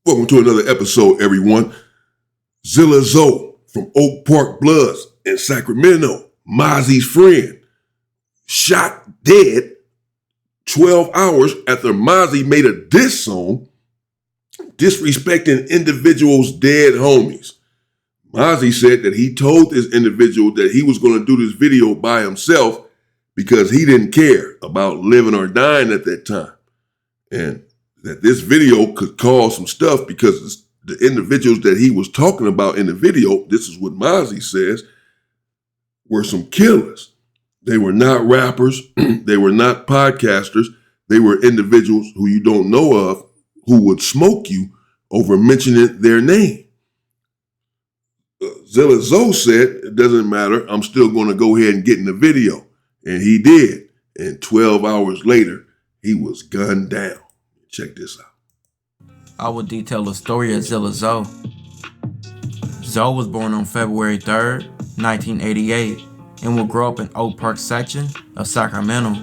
Welcome to another episode, everyone. Zilla Zo from Oak Park Bloods in Sacramento, Mozzy's friend, shot dead 12 hours after Mozzy made a diss song disrespecting individuals' dead homies. Mozzy said that he told this individual that he was going to do this video by himself because he didn't care about living or dying at that time. And that this video could cause some stuff because the individuals that he was talking about in the video, this is what Mozzy says, were some killers. They were not rappers. They were not podcasters. They were individuals who you don't know of who would smoke you over mentioning their name. Zilla Zo said, it doesn't matter. I'm still going to go ahead and get in the video. And he did. And 12 hours later, he was gunned down. Check this out. I will detail the story of Zilla Zo. Zo was born on February 3rd, 1988, and will grow up in Oak Park section of Sacramento.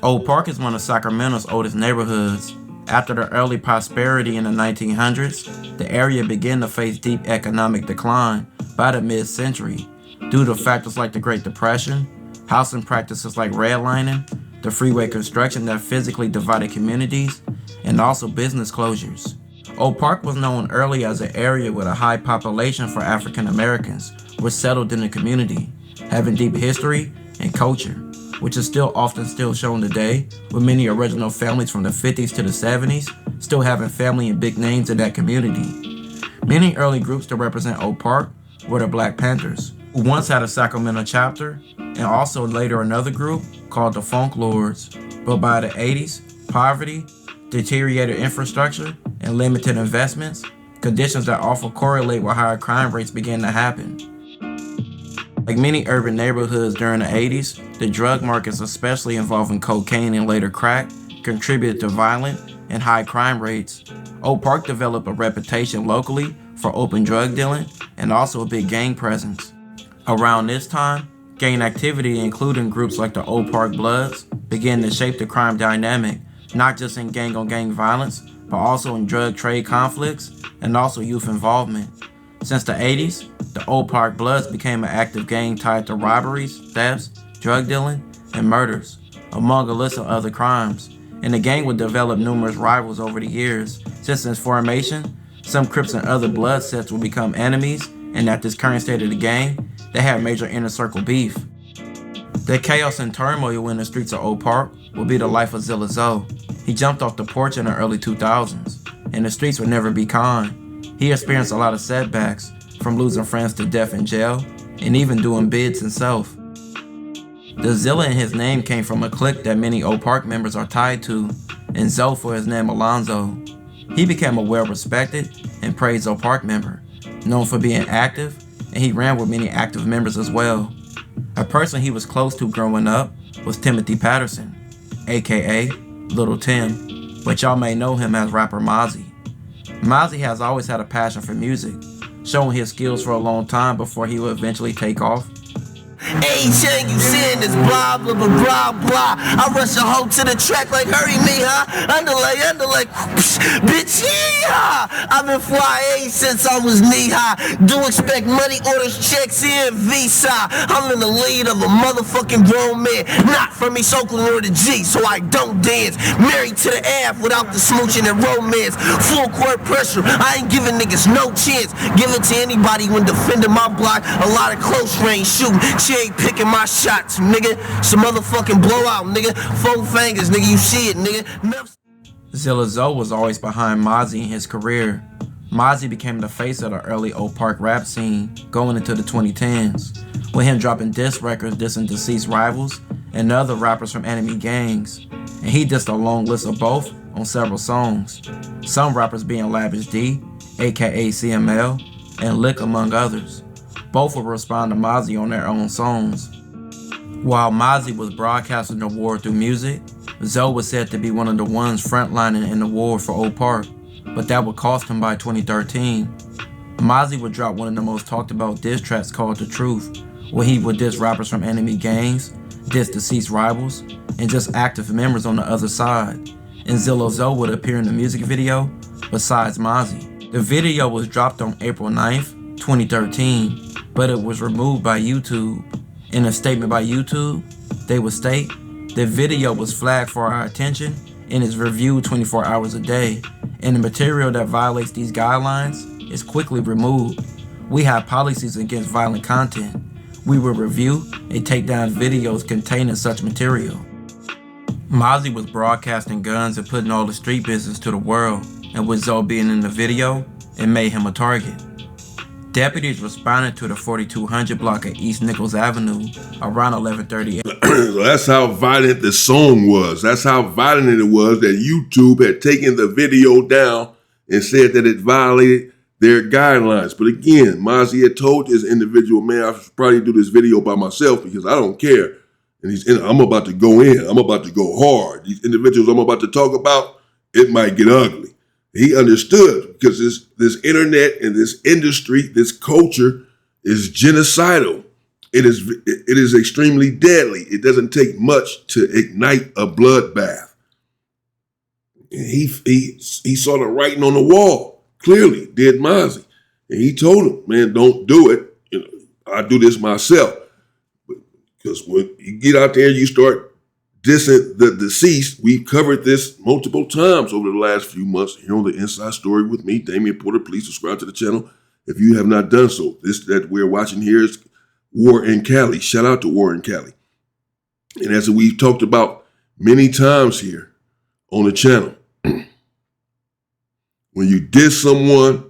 Oak Park is one of Sacramento's oldest neighborhoods. After the early prosperity in the 1900s, the area began to face deep economic decline by the mid-century due to factors like the Great Depression, housing practices like redlining, the freeway construction that physically divided communities, and also business closures. Oak Park was known early as an area with a high population for African Americans were settled in the community, having deep history and culture, which is still often shown today, with many original families from the 50s to the 70s still having family and big names in that community. Many early groups to represent Oak Park were the Black Panthers, who once had a Sacramento chapter, and also later another group called the Funk Lords. But by the 80s, poverty, deteriorated infrastructure, and limited investments, conditions that often correlate with higher crime rates began to happen. Like many urban neighborhoods during the 80s, the drug markets, especially involving cocaine and later crack, contributed to violent and high crime rates. Oak Park developed a reputation locally for open drug dealing and also a big gang presence. Around this time, gang activity, including groups like the Oak Park Bloods, began to shape the crime dynamic, not just in gang-on-gang violence, but also in drug trade conflicts and also youth involvement. Since the 80s, the Oak Park Bloods became an active gang tied to robberies, thefts, drug dealing, and murders, among a list of other crimes. And the gang would develop numerous rivals over the years. Since its formation, some Crips and other blood sets would become enemies, and at this current state of the gang, they had major inner circle beef. The chaos and turmoil in the streets of Oak Park would be the life of Zilla Zo. He jumped off the porch in the early 2000s, and the streets would never be kind. He experienced a lot of setbacks, from losing friends to death in jail, and even doing bids himself. The Zilla in his name came from a clique that many Oak Park members are tied to, and Zo for his name Alonzo. He became a well-respected and praised Oak Park member, known for being active, and he ran with many active members as well. A person he was close to growing up was Timothy Patterson, aka Little Tim, but y'all may know him as rapper Mozzy. Mozzy has always had a passion for music, showing his skills for a long time before he would eventually take off. Anything you saying is blah, blah, blah, blah, blah. I rush a hoe to the track like hurry me, huh? Underlay, bitch, yeah! I've been flying since I was knee-high. Do expect money orders, checks in, Visa. I'm in the lead of a motherfucking grown man. Not from East Oakland or the G, so I don't dance. Married to the F without the smooching and romance. Full court pressure, I ain't giving niggas no chance. Give it to anybody when defending my block. A lot of close range shooting. She ain't picking my shots, nigga. Some motherfucking blowout, nigga. 4 fingers, nigga. You see it, nigga. Zilla Zo was always behind Mozzy in his career. Mozzy became the face of the early Oak Park rap scene going into the 2010s, with him dropping diss records dissing deceased rivals and other rappers from enemy gangs. And he dissed a long list of both on several songs, some rappers being Lavish D, aka CML, and Lick among others. Both would respond to Mozzy on their own songs. While Mozzy was broadcasting the war through music, Zo was said to be one of the ones frontlining in the war for Oak Park, but that would cost him by 2013. Mozzy would drop one of the most talked about diss tracks called The Truth, where he would diss rappers from enemy gangs, diss deceased rivals, and just active members on the other side. And Zilla Zo would appear in the music video besides Mozzy. The video was dropped on April 9th, 2013, but it was removed by YouTube. In a statement by YouTube, they would state, "The video was flagged for our attention and is reviewed 24 hours a day, and the material that violates these guidelines is quickly removed. We have policies against violent content. We will review and take down videos containing such material." Mozzy was broadcasting guns and putting all the street business to the world, and with Zo being in the video, it made him a target. Deputies responded to the 4200 block of East Nichols Avenue around 11:30. So that's how violent the song was. That's how violent it was that YouTube had taken the video down and said that it violated their guidelines. But again, Mozzy had told this individual, man, I should probably do this video by myself because I don't care. And I'm about to go in. I'm about to go hard. These individuals I'm about to talk about, it might get ugly. He understood because this internet and this industry, this culture is genocidal. It is extremely deadly. It doesn't take much to ignite a bloodbath. And he saw the writing on the wall, clearly, did Mozzy. And he told him, man, don't do it. I do this myself. Because when you get out there and you start dissing the deceased, we've covered this multiple times over the last few months here on the Inside Story with me, Damian Porter. Please subscribe to the channel if you have not done so. This that we're watching here is War in Cali. Shout out to War in Cali. And as we've talked about many times here on the channel, when you diss someone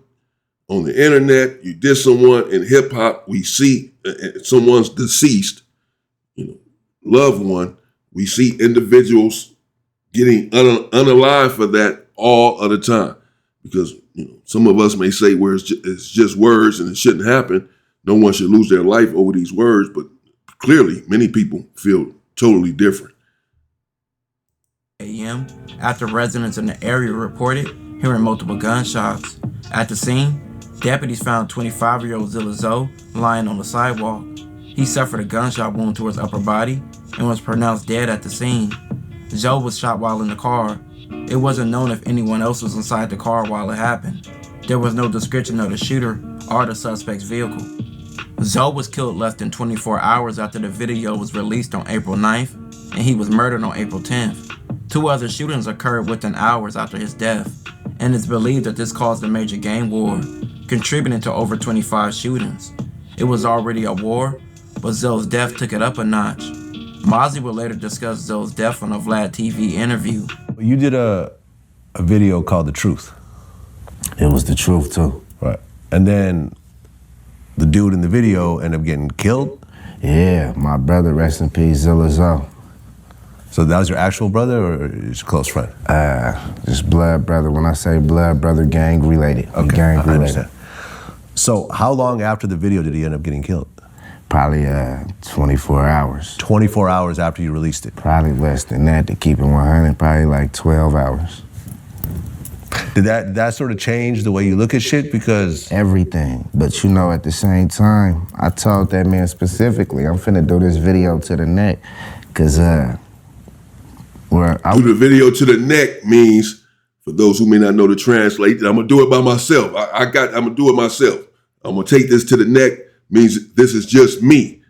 on the internet, you diss someone in hip hop, we see someone's deceased, loved one, we see individuals getting unalive for that all of the time. Because some of us may say where it's just words and it shouldn't happen. No one should lose their life over these words, but clearly many people feel totally different. a.m. after residents in the area reported hearing multiple gunshots. At the scene, deputies found 25-year-old Zilla Zo lying on the sidewalk. He suffered a gunshot wound to his upper body and was pronounced dead at the scene. Zo was shot while in the car. It wasn't known if anyone else was inside the car while it happened. There was no description of the shooter or the suspect's vehicle. Zo was killed less than 24 hours after the video was released on April 9th, and he was murdered on April 10th. 2 other shootings occurred within hours after his death, and it's believed that this caused a major gang war, contributing to over 25 shootings. It was already a war, but Zo's death took it up a notch. Mozzy would later discuss Zo's death on a Vlad TV interview. You did a video called The Truth. It was the truth too. Right. And then the dude in the video ended up getting killed? Yeah, my brother, rest in peace, Zilla Zo. So that was your actual brother or your close friend? Just blood brother. When I say blood brother, gang related. Okay, gang I related. understand. So how long after the video did he end up getting killed? Probably 24 hours. 24 hours after you released it? Probably less than that, to keep it 100, probably like 12 hours. Did that sort of change the way you look at shit? Because everything. But at the same time, I told that man specifically, I'm finna do this video to the neck. Cause do the video to the neck means, for those who may not know the translate, I'm gonna do it by myself. I'm gonna do it myself. I'm gonna take this to the neck means this is just me.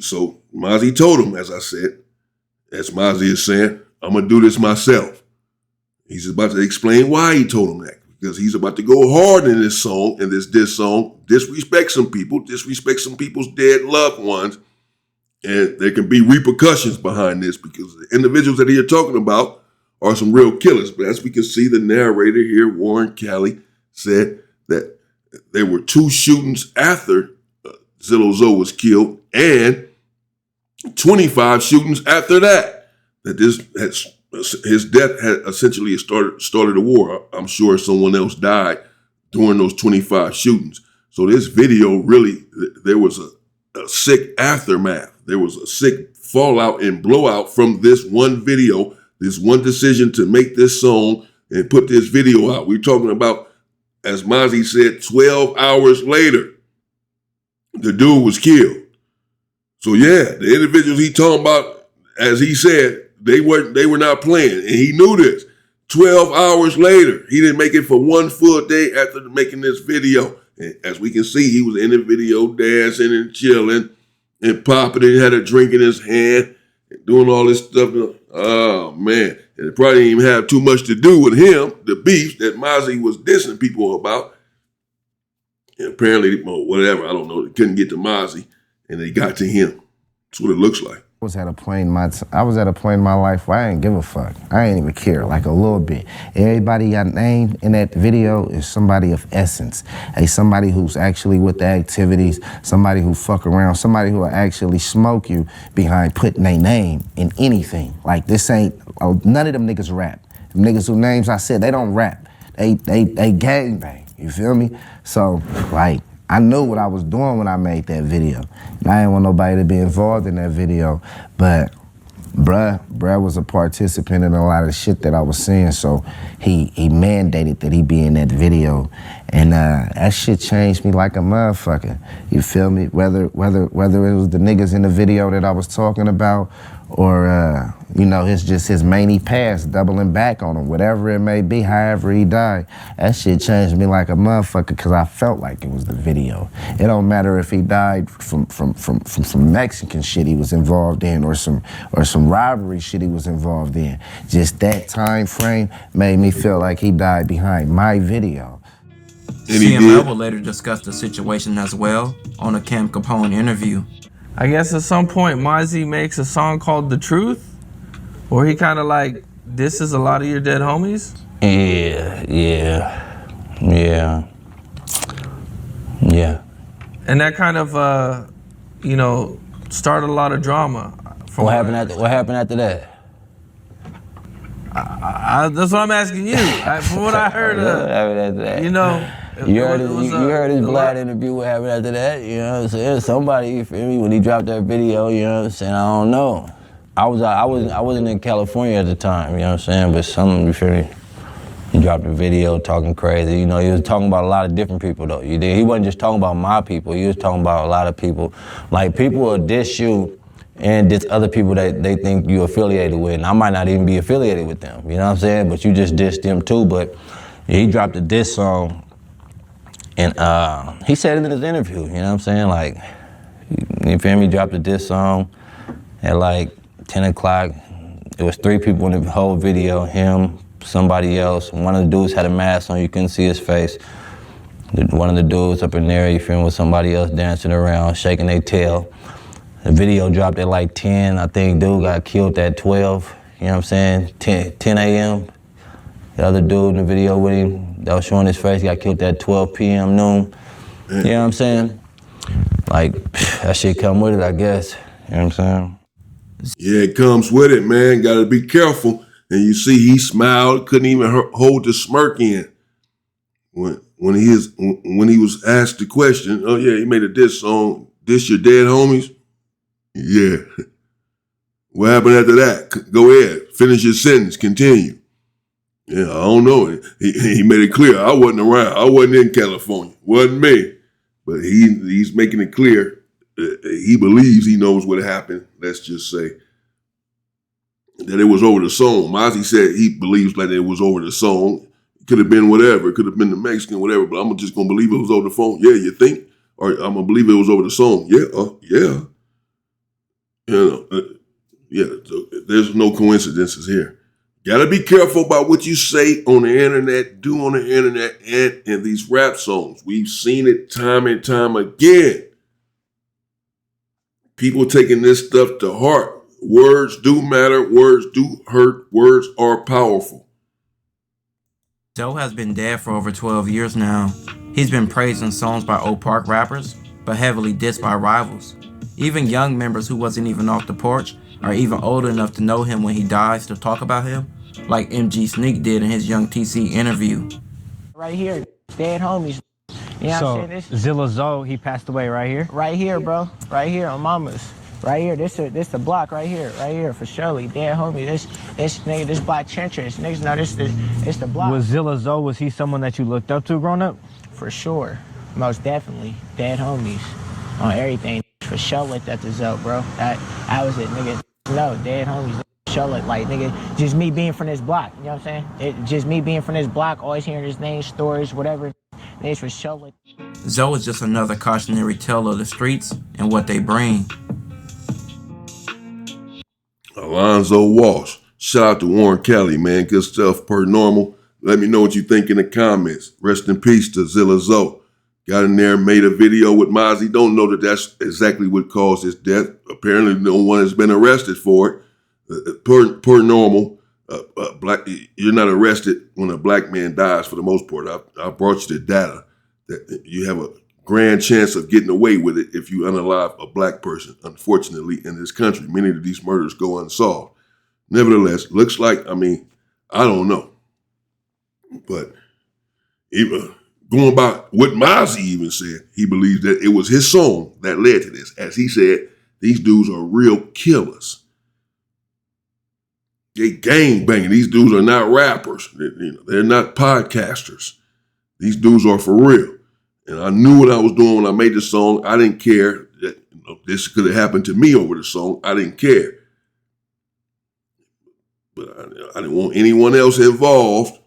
So Mozzy told him, as I said, as Mozzy is saying, I'm gonna do this myself. He's about to explain why he told him that, because he's about to go hard in this song, in this diss song, disrespect some people's dead loved ones, and there can be repercussions behind this because the individuals that he's talking about are some real killers. But as we can see, the narrator here, Warren Cali, said that there were 2 shootings after Zilla Zo was killed and 25 shootings after that. That his death had essentially started a war. I'm sure someone else died during those 25 shootings. So this video really, there was a sick aftermath. There was a sick fallout and blowout from this one video, this one decision to make this song and put this video out. We're talking about, as Mozzy said, 12 hours later, the dude was killed. So yeah, the individuals he talking about, as he said, they were not playing, and he knew this. 12 hours later. He didn't make it for one full day after making this video. And as we can see, he was in the video dancing and chilling and popping and had a drink in his hand and doing all this stuff. Oh, man. And it probably didn't even have too much to do with him, the beef that Mozzy was dissing people about. And apparently, well, whatever, I don't know, they couldn't get to Mozzy, and they got to him. That's what it looks like. I was at a point in my life where I didn't give a fuck. I ain't even care, like a little bit. Everybody got named in that video is somebody of essence. Somebody who's actually with the activities, somebody who fuck around, somebody who will actually smoke you behind putting their name in anything. Like this ain't, none of them niggas rap. Them niggas whose names I said, they don't rap. They gangbang, you feel me? So, like, I knew what I was doing when I made that video. And I didn't want nobody to be involved in that video, but bruh was a participant in a lot of the shit that I was seeing, so he mandated that he be in that video. And that shit changed me like a motherfucker. You feel me? Whether it was the niggas in the video that I was talking about, or you know, it's just his many past, doubling back on him, whatever it may be, however he died. That shit changed me like a motherfucker because I felt like it was the video. It don't matter if he died from Mexican shit he was involved in or some robbery shit he was involved in. Just that time frame made me feel like he died behind my video. CML will later discuss the situation as well on a Cam Capone interview. I guess at some point Mozzy makes a song called The Truth, where he kind of like disses a lot of your dead homies. Yeah. And that kind of, you know, started a lot of drama. What happened after that? That's what I'm asking you. From what I heard, you know. You heard his Vlad interview, what happened after that, you know what I'm saying? Somebody, you feel me, when he dropped that video, you know what I'm saying, I don't know. I wasn't in California at the time, you know what I'm saying, but you feel me, he dropped a video talking crazy, you know, he was talking about a lot of different people though, he wasn't just talking about my people, he was talking about a lot of people. Like people will diss you and diss other people that they think you affiliated with, and I might not even be affiliated with them, you know what I'm saying, but you just dissed them too, but he dropped a diss song. And he said it in his interview, you know what I'm saying? Like, you feel me? Dropped a diss song at like 10 o'clock. There was 3 people in the whole video, him, somebody else. One of the dudes had a mask on, you couldn't see his face. One of the dudes up in there, you feel me, with somebody else dancing around, shaking their tail. The video dropped at like 10. I think dude got killed at 12, you know what I'm saying? 10 a.m. The other dude in the video with him, that was showing his face, got killed at 12 p.m. noon. You know what I'm saying? Like, that shit come with it, I guess. You know what I'm saying? Yeah, it comes with it, man. Gotta be careful. And you see, he smiled, couldn't even hold the smirk in. When he was asked the question, oh yeah, he made a diss song, diss your dead homies? Yeah. What happened after that? Go ahead, finish your sentence, continue. Yeah, I don't know. He made it clear. I wasn't around. I wasn't in California. Wasn't me. But he's making it clear. He believes he knows what happened. Let's just say that it was over the song. Mozzy said he believes that it was over the song. It could have been whatever. It could have been the Mexican, whatever. But I'm just gonna believe it was over the phone. Yeah, you think? Or I'm gonna believe it was over the song. Yeah, yeah. You know, yeah. So there's no coincidences here. Gotta be careful about what you say on the internet, do on the internet, and in these rap songs. We've seen it time and time again. People taking this stuff to heart. Words do matter, words do hurt, words are powerful. Zo has been dead for over 12 years now. He's been praised in songs by Oak Park rappers, but heavily dissed by rivals. Even young members who wasn't even off the porch are even old enough to know him when he dies to talk about him, like MG Sneak did in his Young TC interview. Right here, dead homies. You know what I'm saying? This Zilla Zo, he passed away right here? Right here, bro. Right here on Mama's. Right here, this the block right here for surely. Dead homie, this nigga, this black trenches. Niggas know it's the block. Was Zilla Zo, was he someone that you looked up to growing up? For sure, most definitely. Dead homies on everything. For sure looked up to Zo, bro. I was it, nigga. No, dead homies. show it, like, nigga, just me being from this block, you know what I'm saying? Just me being from this block, always hearing his name, stories, whatever. Niggas for show it. Zo is just another cautionary tale of the streets and what they bring. Alonzo Walsh. Shout out to Warren Kelly, man. Good stuff per normal. Let me know what you think in the comments. Rest in peace to Zilla Zo. Got in there, made a video with Mozzy. Don't know that that's exactly what caused his death. Apparently no one has been arrested for it. Per normal, you're not arrested when a black man dies for the most part. I brought you the data that you have a grand chance of getting away with it if you unalive a black person, unfortunately, in this country. Many of these murders go unsolved. Nevertheless, looks like, I don't know. But even going by what Mozzy even said, he believes that it was his song that led to this. As he said, these dudes are real killers. They gang banging. These dudes are not rappers. They're not podcasters. These dudes are for real. And I knew what I was doing when I made the song. I didn't care that this could have happened to me over the song. I didn't care. But I didn't want anyone else involved.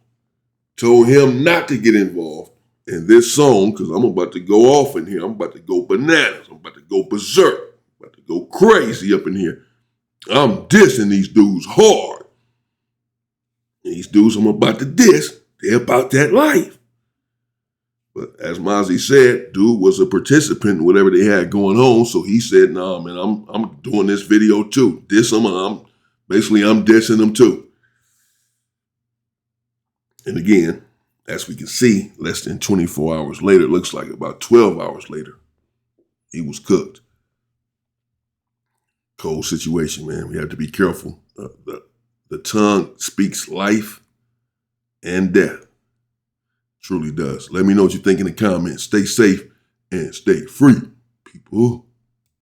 Told him not to get involved in this song because I'm about to go off in here. I'm about to go bananas. I'm about to go berserk. I'm about to go crazy up in here. I'm dissing these dudes hard. And these dudes I'm about to diss, they're about that life. But as Mozzy said, dude was a participant in whatever they had going on. So he said, nah, man, I'm doing this video too. Diss them, I'm dissing them too. And again, as we can see, less than 24 hours later, looks like about 12 hours later, he was cooked. Cold situation, man. We have to be careful. The tongue speaks life and death. Truly does. Let me know what you think in the comments. Stay safe and stay free, people.